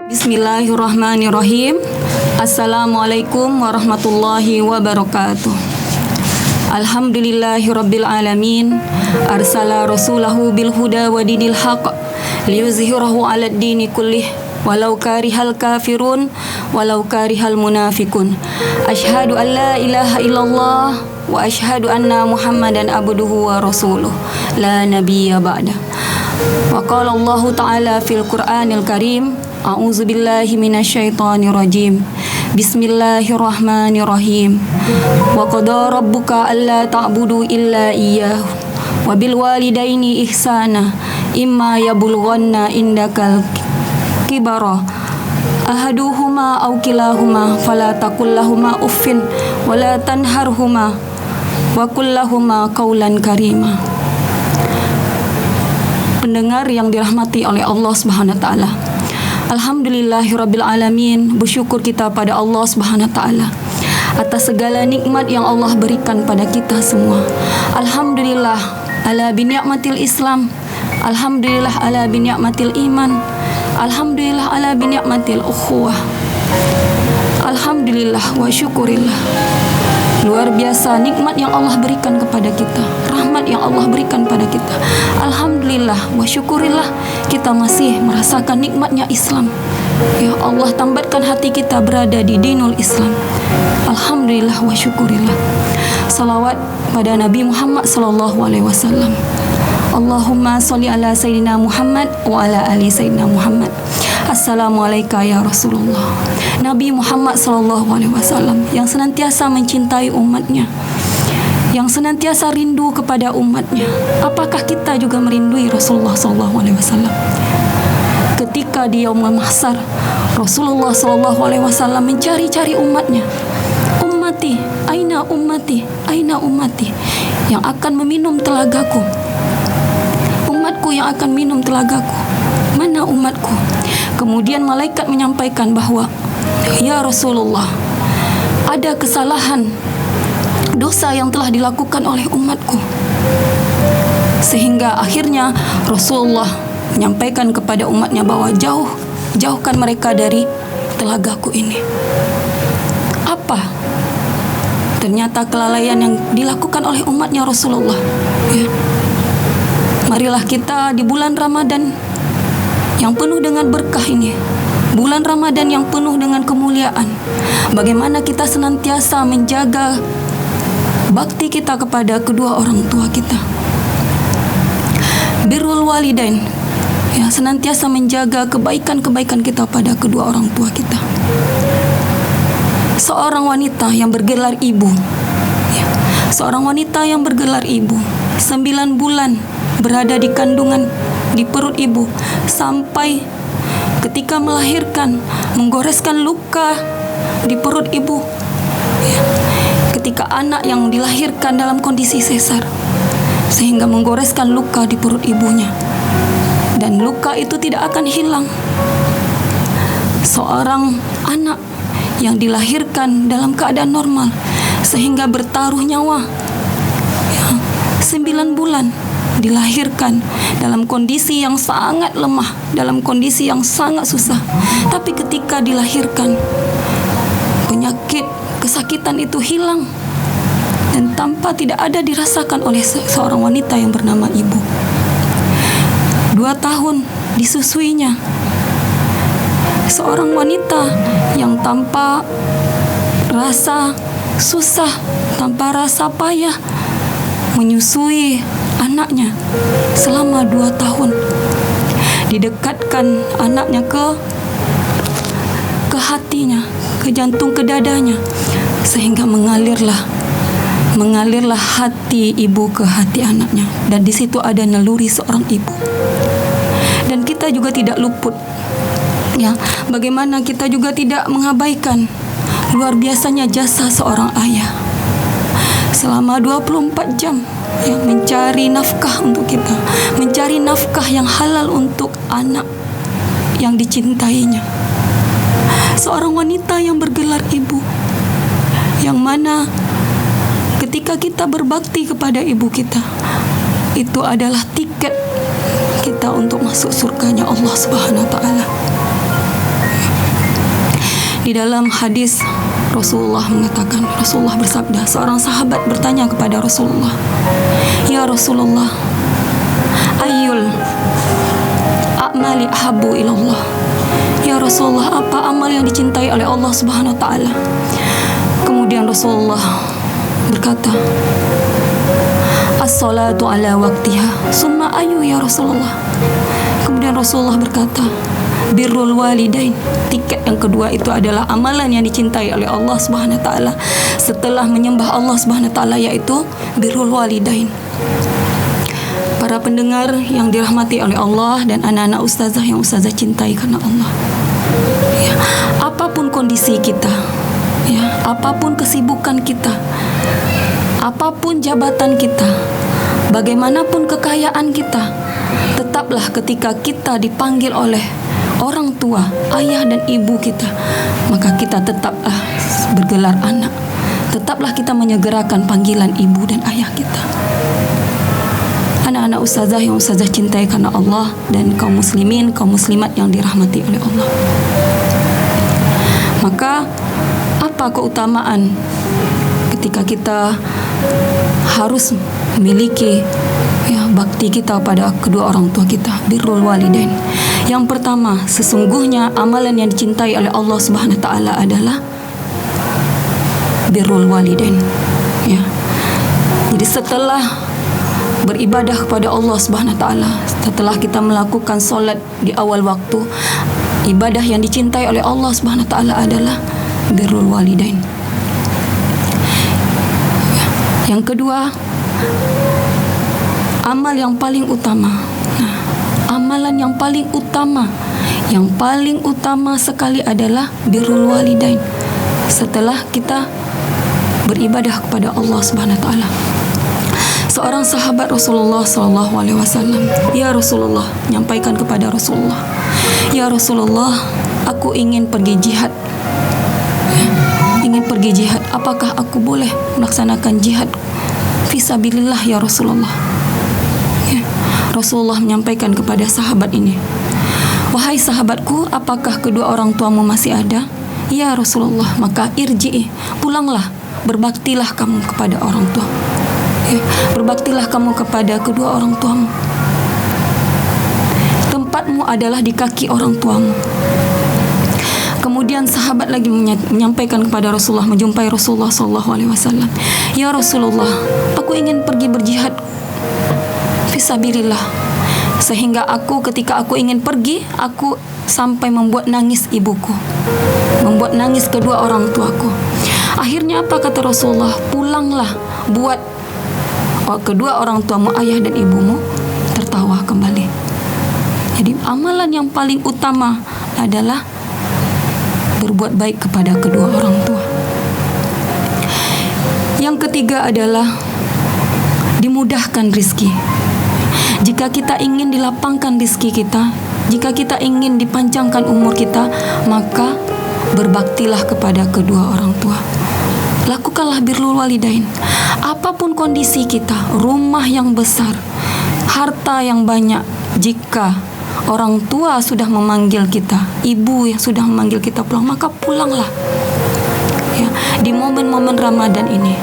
Bismillahirrahmanirrahim. Assalamualaikum warahmatullahi wabarakatuh. Alhamdulillahirabbil alamin. Arsala rasulahu bil huda wa dinil haqq liyuzhirahu 'alad dini kullih walau karihal kafirun walau karihal munafikun. Asyhadu an la ilaha illallah wa asyhadu anna Muhammadan abduhu wa rasuluh la nabiyya ba'da. Wa qala Allah ta'ala fil Qur'anil Karim, a'udzu billahi minasyaitonir rajim. Bismillahirrahmanirrahim. Wa qada rabbuka alla ta'budu illa iyyahu wa bil walidaini ihsana imma yablughanna indakal kibara ahaduhuma aw kilahuma fala taqul lahumā uffin wa la tanharhumā wa qul lahumā qawlan karīmā. Pendengar yang dirahmati oleh Allah Subhanahu wa taala. Alhamdulillahirabbil alamin, bersyukur kita pada Allah Subhanahu wa taala atas segala nikmat yang Allah berikan pada kita semua. Alhamdulillah ala bi ni'matil Islam. Alhamdulillah ala bi ni'matil iman. Alhamdulillah ala bi ni'matil ukhuwah. Alhamdulillah wa syukurillah. Luar biasa nikmat yang Allah berikan kepada kita, rahmat yang Allah berikan pada kita. Alhamdulillah wa syukurillah, kita masih merasakan nikmatnya Islam. Ya Allah, tambatkan hati kita berada di dinul Islam. Alhamdulillah wa syukurillah. Salawat pada Nabi Muhammad sallallahu alaihi wasallam. Allahumma sholli ala sayyidina Muhammad wa ala ali sayyidina Muhammad. Assalamualaikum ya Rasulullah. Nabi Muhammad sallallahu alaihi wasallam yang senantiasa mencintai umatnya, yang senantiasa rindu kepada umatnya. Apakah kita juga merindui Rasulullah sallallahu alaihi wasallam? Ketika di yaumul mahsyar, Rasulullah sallallahu alaihi wasallam mencari-cari umatnya. Ummati, aina ummati, aina ummati, yang akan meminum telagaku. Umatku yang akan minum telagaku. Mana umatku? Kemudian malaikat menyampaikan bahwa, ya Rasulullah, ada kesalahan, dosa yang telah dilakukan oleh umatku. Sehingga akhirnya Rasulullah menyampaikan kepada umatnya bahwa jauhkan mereka dari telagaku ini. Apa? Ternyata kelalaian yang dilakukan oleh umatnya Rasulullah. Ya. Marilah kita di bulan Ramadan yang penuh dengan berkah ini, bulan Ramadan yang penuh dengan kemuliaan, bagaimana kita senantiasa menjaga bakti kita kepada kedua orang tua kita. Birrul walidain, ya, senantiasa menjaga kebaikan-kebaikan kita pada kedua orang tua kita. Seorang wanita yang bergelar ibu, ya, seorang wanita yang bergelar ibu, 9 bulan berada di kandungan, di perut ibu, sampai ketika melahirkan menggoreskan luka di perut ibu. Ya. Ketika anak yang dilahirkan dalam kondisi sesar, sehingga menggoreskan luka di perut ibunya, dan luka itu tidak akan hilang. Seorang anak yang dilahirkan dalam keadaan normal, sehingga bertaruh nyawa, ya, 9 bulan dilahirkan dalam kondisi yang sangat lemah, dalam kondisi yang sangat susah. Tapi ketika dilahirkan, penyakit, kesakitan itu hilang, dan tanpa tidak ada dirasakan oleh seorang wanita yang bernama ibu. 2 tahun disusuinya. Seorang wanita yang tanpa rasa susah, tanpa rasa payah menyusui anaknya selama 2 tahun. Didekatkan anaknya ke hatinya, ke jantung, ke dadanya, sehingga mengalirlah hati ibu ke hati anaknya, dan di situ ada naluri seorang ibu. Dan kita juga tidak luput, ya, bagaimana kita juga tidak mengabaikan luar biasanya jasa seorang ayah selama 24 jam, ya, mencari nafkah untuk kita, mencari nafkah yang halal untuk anak yang dicintainya. Seorang wanita yang bergelar ibu, yang mana ketika kita berbakti kepada ibu kita, itu adalah tiket kita untuk masuk surganya Allah Subhanahu wa taala. Di dalam hadis Rasulullah mengatakan, Rasulullah bersabda, seorang sahabat bertanya kepada Rasulullah, "Ya Rasulullah, ayyul a'mali ahabbu ilallah?" Ya Rasulullah, apa amal yang dicintai oleh Allah Subhanahu wa taala? Kemudian Rasulullah berkata, "As-salatu ala waqtiha." Summa ayu ya Rasulullah? Kemudian Rasulullah berkata, "Birrul walidain." Tiket yang kedua itu adalah amalan yang dicintai oleh Allah Subhanahu wa taala setelah menyembah Allah Subhanahu wa taala, yaitu birrul walidain. Para pendengar yang dirahmati oleh Allah dan anak-anak ustazah yang ustazah cintai karena Allah. Ya, apapun kondisi kita, ya, apapun kesibukan kita, apapun jabatan kita, bagaimanapun kekayaan kita, tetaplah ketika kita dipanggil oleh orang tua, ayah dan ibu kita, maka kita tetaplah bergelar anak. Tetaplah kita menyegerakan panggilan ibu dan ayah kita. Anak-anak ustazah yang ustazah cintai karena Allah dan kaum muslimin, kaum muslimat yang dirahmati oleh Allah. Maka apa keutamaan ketika kita harus memiliki, ya, bakti kita pada kedua orang tua kita, birrul walidain. Yang pertama, sesungguhnya amalan yang dicintai oleh Allah Subhanahu wa taala adalah birrul walidain. Ya. Jadi setelah beribadah kepada Allah Subhanahu wa taala, setelah kita melakukan solat di awal waktu, ibadah yang dicintai oleh Allah Subhanahu wa taala adalah birrul walidain. Yang kedua, amal yang paling utama. Nah, amalan yang paling utama sekali adalah birrul walidain. Setelah kita beribadah kepada Allah Subhanahu wa taala. Seorang sahabat Rasulullah SAW, "Ya Rasulullah," menyampaikan kepada Rasulullah, "Ya Rasulullah, aku ingin pergi jihad. Ingin pergi jihad. Apakah aku boleh melaksanakan jihad fisabilillah ya Rasulullah?" Ya. Rasulullah menyampaikan kepada sahabat ini, "Wahai sahabatku, apakah kedua orang tuamu masih ada?" "Ya Rasulullah." "Maka irji'i, pulanglah, berbaktilah kamu kepada orang tua. Ya, berbaktilah kamu kepada kedua orang tuamu. Tempatmu adalah di kaki orang tuamu." Kemudian sahabat lagi menyampaikan kepada Rasulullah, menjumpai Rasulullah SAW, "Ya Rasulullah, aku ingin pergi berjihad fisabilillah, sehingga ketika aku ingin pergi, aku sampai membuat nangis ibuku, membuat nangis kedua orang tuaku." Akhirnya apa kata Rasulullah? "Pulanglah, buat kedua orang tuamu, ayah dan ibumu, tertawa kembali." Jadi amalan yang paling utama adalah berbuat baik kepada kedua orang tua. Yang ketiga adalah dimudahkan rizki. Jika kita ingin dilapangkan rizki kita, jika kita ingin dipanjangkan umur kita, maka berbaktilah kepada kedua orang tua. Lakukanlah birrul walidain. Apapun kondisi kita, rumah yang besar, harta yang banyak, jika orang tua sudah memanggil kita, ibu yang sudah memanggil kita pulang, maka pulanglah. Ya, di momen-momen Ramadan ini,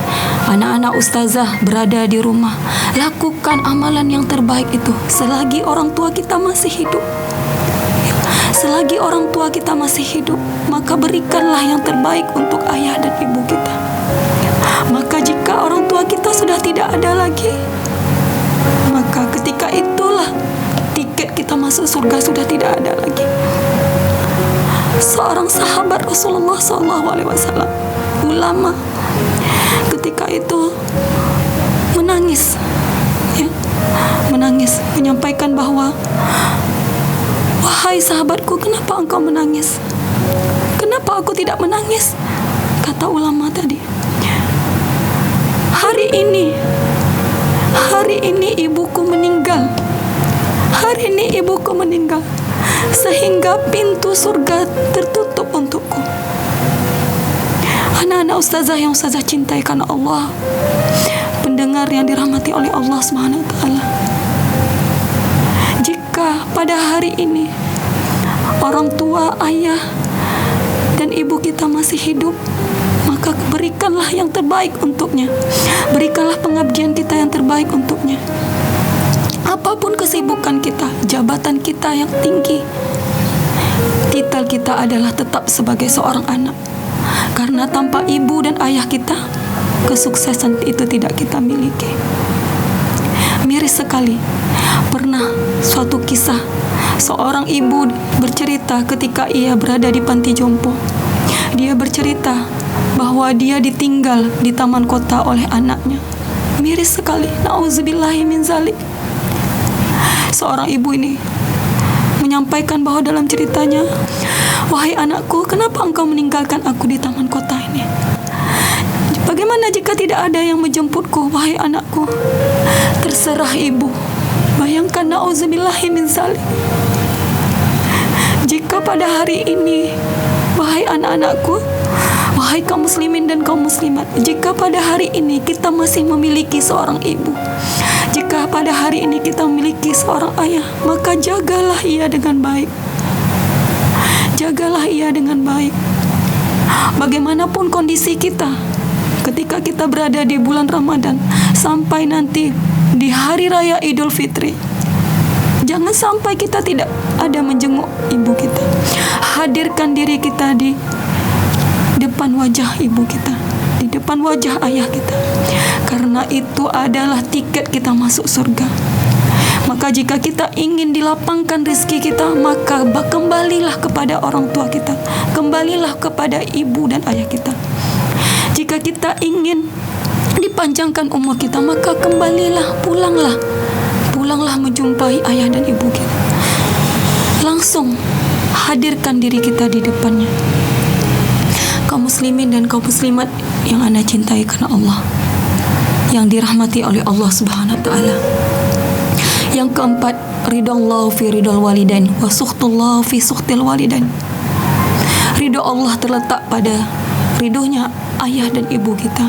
anak-anak ustazah berada di rumah, lakukan amalan yang terbaik itu selagi orang tua kita masih hidup. Ya, selagi orang tua kita masih hidup, maka berikanlah yang terbaik untuk ayah dan ibu kita. Maka jika orang tua kita sudah tidak ada lagi, maka ketika itulah tiket kita masuk surga sudah tidak ada lagi. Seorang sahabat Rasulullah SAW, ulama, ketika itu menangis, ya, menangis, menyampaikan bahwa, "Wahai sahabatku, kenapa engkau menangis? Kenapa aku tidak menangis?" Kata ulama tadi, Hari ini ibuku meninggal. Hari ini ibuku meninggal, sehingga pintu surga tertutup untukku." Anak-anak ustazah yang ustazah cintai karena Allah, pendengar yang dirahmati oleh Allah Subhanahu wa taala, jika pada hari ini orang tua, ayah dan dan ibu kita masih hidup, maka berikanlah yang terbaik untuknya. Berikanlah pengabdian kita yang terbaik untuknya. Apapun kesibukan kita, jabatan kita yang tinggi, titel kita adalah tetap sebagai seorang anak. Karena tanpa ibu dan ayah kita, kesuksesan itu tidak kita miliki. Miris sekali, pernah suatu kisah, seorang ibu bercerita ketika ia berada di panti jompo. Dia bercerita bahwa dia ditinggal di taman kota oleh anaknya. Miris sekali, na'udzubillahi min zalik. Seorang ibu ini menyampaikan bahwa dalam ceritanya, "Wahai anakku, kenapa engkau meninggalkan aku di taman kota ini? Bagaimana jika tidak ada yang menjemputku, wahai anakku?" Terserah ibu. Bayangkan, na'udzubillahi min zalik. Jika pada hari ini, wahai anak-anakku, wahai kaum muslimin dan kaum muslimat, jika pada hari ini kita masih memiliki seorang ibu, jika pada hari ini kita memiliki seorang ayah, maka jagalah ia dengan baik. Jagalah ia dengan baik. Bagaimanapun kondisi kita, ketika kita berada di bulan Ramadan sampai nanti di hari raya Idul Fitri, jangan sampai kita tidak ada menjenguk ibu kita. Hadirkan diri kita di depan wajah ibu kita, di depan wajah ayah kita, karena itu adalah tiket kita masuk surga. Maka jika kita ingin dilapangkan rezeki kita, maka kembalilah kepada orang tua kita, kembalilah kepada ibu dan ayah kita. Jika kita ingin dipanjangkan umur kita, maka kembalilah, pulanglah menjumpai ayah dan ibu kita. Langsung hadirkan diri kita di depannya. Kaum muslimin dan kaum muslimat yang Anda cintai karena Allah, yang dirahmati oleh Allah Subhanahu wa taala. Yang keempat, ridallahu fi ridal walidain wa sukhtullahu fi sukhtil walidain. Ridho Allah terletak pada ridhonya ayah dan ibu kita,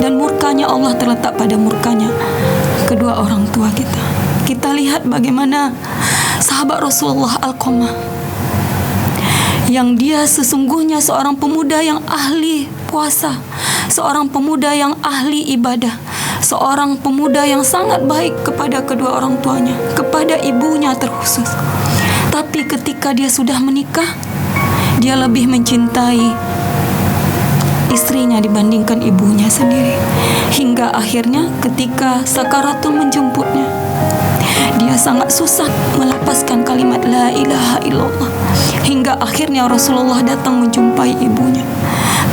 dan murkanya Allah terletak pada murkanya kedua orang tua kita. Kita lihat bagaimana sahabat Rasulullah Alqamah, yang dia sesungguhnya seorang pemuda yang ahli puasa, seorang pemuda yang ahli ibadah, seorang pemuda yang sangat baik kepada kedua orang tuanya, kepada ibunya terkhusus. Tapi ketika dia sudah menikah, dia lebih mencintai istrinya dibandingkan ibunya sendiri. Hingga akhirnya ketika sakaratul menjemputnya, dia sangat susah melepaskan kalimat la ilaha illallah. Hingga akhirnya Rasulullah datang menjumpai ibunya.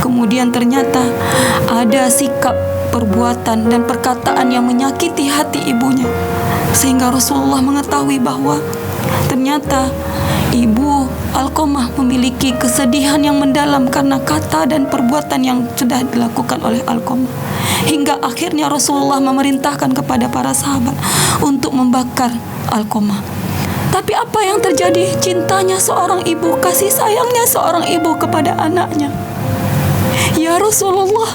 Kemudian ternyata ada sikap, perbuatan dan perkataan yang menyakiti hati ibunya, sehingga Rasulullah mengetahui bahwa ternyata ibu Alqamah memiliki kesedihan yang mendalam karena kata dan perbuatan yang sudah dilakukan oleh Alqamah. Hingga akhirnya Rasulullah memerintahkan kepada para sahabat untuk membakar Alqamah. Tapi apa yang terjadi? Cintanya seorang ibu, kasih sayangnya seorang ibu kepada anaknya. Ya Rasulullah,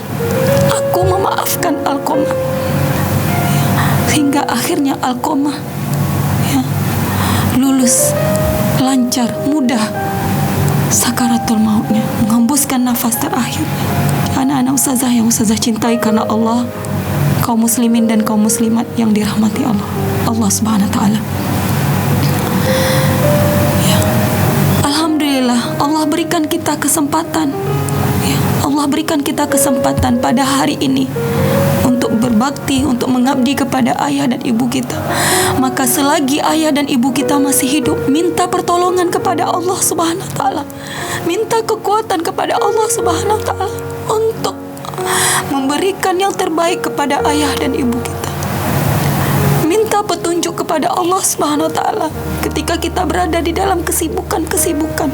aku memaafkan Alqamah. Hingga akhirnya Alqamah lulus, lancar, mudah sakaratul mautnya, menghembuskan nafas terakhir. Anak-anak ustazah yang ustazah cintai karena Allah, kaum muslimin dan kaum muslimat yang dirahmati Allah Subhanahu wa taala. Alhamdulillah, Allah berikan kita kesempatan. Allah berikan kita kesempatan pada hari ini untuk berbakti, untuk mengabdi kepada ayah dan ibu kita. Maka selagi ayah dan ibu kita masih hidup, minta pertolongan kepada Allah Subhanahu wa taala. Minta kekuatan kepada Allah Subhanahu wa taala untuk memberikan yang terbaik kepada ayah dan ibu kita. Minta petunjuk kepada Allah Subhanahu wa taala ketika kita berada di dalam kesibukan-kesibukan.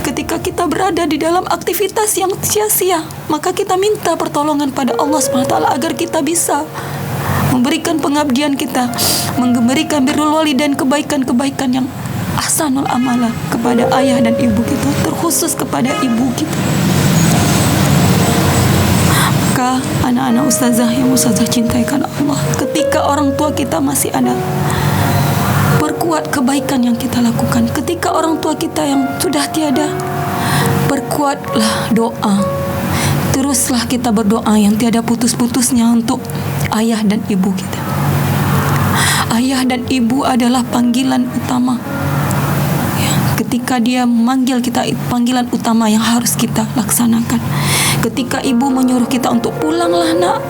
Ketika kita berada di dalam aktivitas yang sia-sia, maka kita minta pertolongan pada Allah Subhanahu wa taala agar kita bisa memberikan pengabdian kita, memberikan birrul walidain, kebaikan-kebaikan yang ahsanul amalah kepada ayah dan ibu kita, terkhusus kepada ibu kita. Maka anak-anak ustazah yang ustazah cintai karena Allah, ketika orang tua kita masih ada, perkuat kebaikan yang kita lakukan. Ketika orang tua kita yang sudah tiada, Perkuatlah doa. Teruslah kita berdoa yang tiada putus-putusnya untuk ayah dan ibu kita. Ayah dan ibu adalah panggilan utama. Ketika dia memanggil kita, panggilan utama yang harus kita laksanakan. Ketika ibu menyuruh kita untuk pulanglah nak,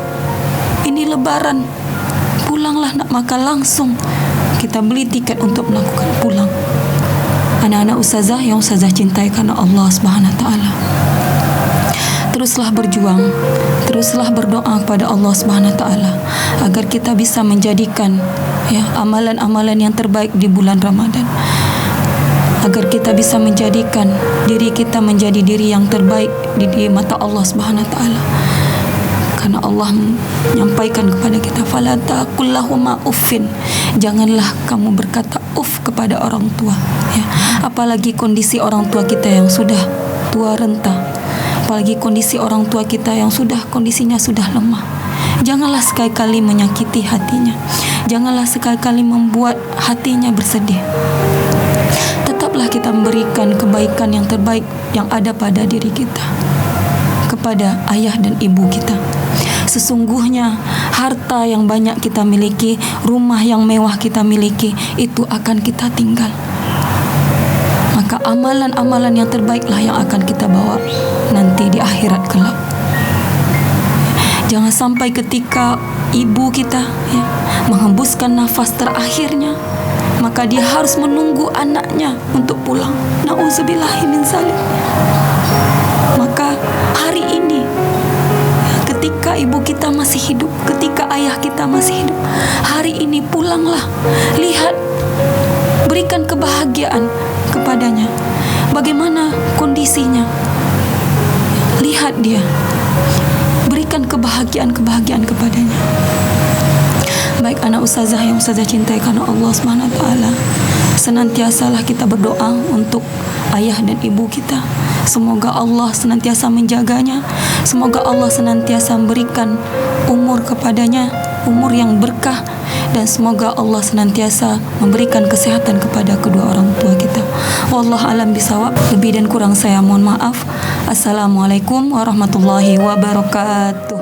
ini lebaran, pulanglah nak, maka langsung kita beli tiket untuk melakukan pulang. Anak-anak ustazah yang ustazah cintai karena Allah Subhanahu wa taala, teruslah berjuang, teruslah berdoa kepada Allah Subhanahu wa taala agar kita bisa menjadikan amalan-amalan yang terbaik di bulan Ramadan. Agar kita bisa menjadikan diri kita menjadi diri yang terbaik di mata Allah Subhanahu wa taala. Karena Allah menyampaikan kepada kita, fala taqul lahuma uffin. Janganlah kamu berkata uff kepada orang tua, ya. Apalagi kondisi orang tua kita yang sudah tua renta. Apalagi kondisi orang tua kita yang kondisinya sudah lemah. Janganlah sekali-kali menyakiti hatinya. Janganlah sekali-kali membuat hatinya bersedih. Tetaplah kita memberikan kebaikan yang terbaik yang ada pada diri kita kepada ayah dan ibu kita. Sesungguhnya harta yang banyak kita miliki, rumah yang mewah kita miliki, itu akan kita tinggal. Maka amalan-amalan yang terbaiklah yang akan kita bawa nanti di akhirat kelak. Jangan sampai ketika ibu kita menghembuskan nafas terakhirnya, maka dia harus menunggu anaknya untuk pulang. Na'udzubillahi min zalik. Maka hari ini, ketika ibu kita masih hidup, ketika ayah kita masih hidup, hari ini pulanglah. Lihat, berikan kebahagiaan kepadanya. Bagaimana kondisinya? Lihat dia. Berikan kebahagiaan kepadanya. Baik anak ustazah yang ustazah cintai karena Allah Subhanahu wa taala, senantiasalah kita berdoa untuk ayah dan ibu kita. Semoga Allah senantiasa menjaganya. Semoga Allah senantiasa memberikan umur kepadanya, umur yang berkah, dan semoga Allah senantiasa memberikan kesehatan kepada kedua orang tua kita. Wallahu alam bisawab. Lebih dan kurang saya mohon maaf. Assalamualaikum warahmatullahi wabarakatuh.